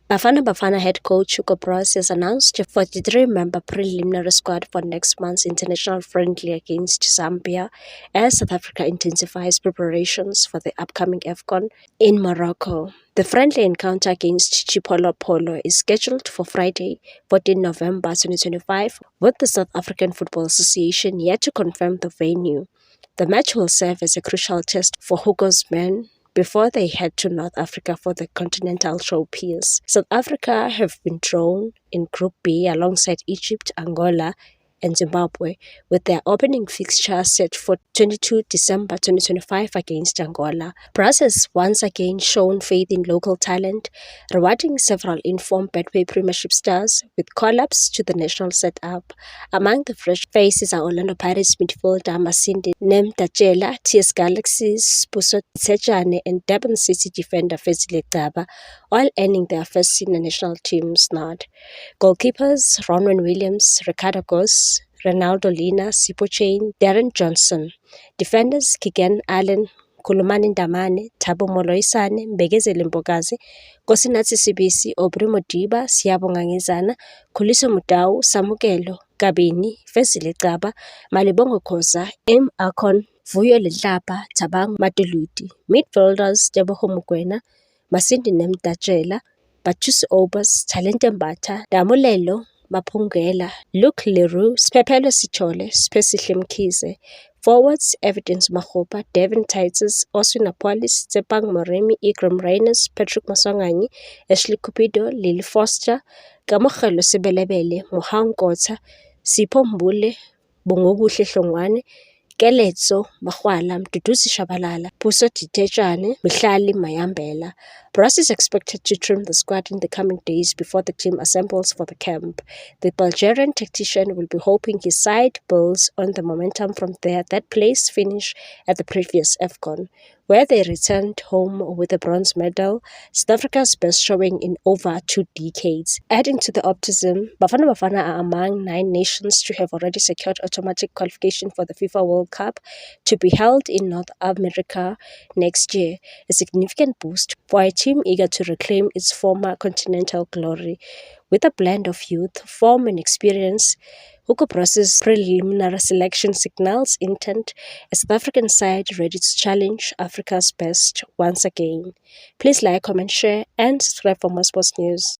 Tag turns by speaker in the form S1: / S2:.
S1: Bafana Bafana head coach Hugo Broos has announced a 43-member preliminary squad for next month's international friendly against Zambia as South Africa intensifies preparations for the upcoming AFCON in Morocco. The friendly encounter against Chipolo Polo is scheduled for Friday, 14 November 2025, with the South African Football Association yet to confirm the venue. The match will serve as a crucial test for Hugo's men before they head to North Africa for the Continental Showpiece. South Africa have been drawn in Group B alongside Egypt, Angola, and Zimbabwe, with their opening fixture set for 22 December 2025 against Angola. Broos has once again shown faith in local talent, rewarding several informed Betway Premiership stars with call-ups to the national setup. Among the fresh faces are Orlando Pirates midfielder Masindi Nemtatjela, TS Galaxy's Spuso Tsejane, and Durban City defender Fezile Gaba, all earning their first senior national team's nod. Goalkeepers Ronwen Williams, Ricardo Goss, Ronaldo Lina, Sipho Chain, Darren Johnson. Defenders Kigen Allen, Kulumani Ndamane, Thabo Moloisane, Mbegezeli Mbokazi, Nkosinathi Sibisi, Aubrey Modiba, Siyabonga Ngezana, Khuliso Mudau, Samukelo Kabini, Fezile Gaba, Malibongo Khoza, M. Akon, Vuyo Letlapa, Thabang Matuluti. Midfielders Teboho Mokoena, Masindi Nemtatjela, Batusi Obas, Talente Mbatha, Damolelo Maphungela, Luke Leroux, Siphephelo Sithole, Spesihle Mkhize. Forwards Evidence Makgopa, Devin Titus, Oswin Apolis, Tsepang Moremi, Ikram Reyners, Patrick Maswanganyi, Ashley Cupido, Lily Foster, Kamogelo Sebelebele, Mohang Kotha, Sipho Mbule, Bongobuhle Hlongwane, Keletso Magwala, Mduduzi Shabalala, Puso Ditejane, Mihlali Mayambela. Broos is expected to trim the squad in the coming days before the team assembles for the camp. The Bulgarian tactician will be hoping his side builds on the momentum from their third-place finish at the previous AFCON, where they returned home with a bronze medal, South Africa's best showing in over 2 decades. Adding to the optimism, Bafana Bafana are among 9 nations to have already secured automatic qualification for the FIFA World Cup to be held in North America next year, a significant boost for a team eager to reclaim its former continental glory. With a blend of youth, form and experience, Hugo Broos' preliminary selection signals intent, a South African side ready to challenge Africa's best once again. Please like, comment, share, and subscribe for more sports news.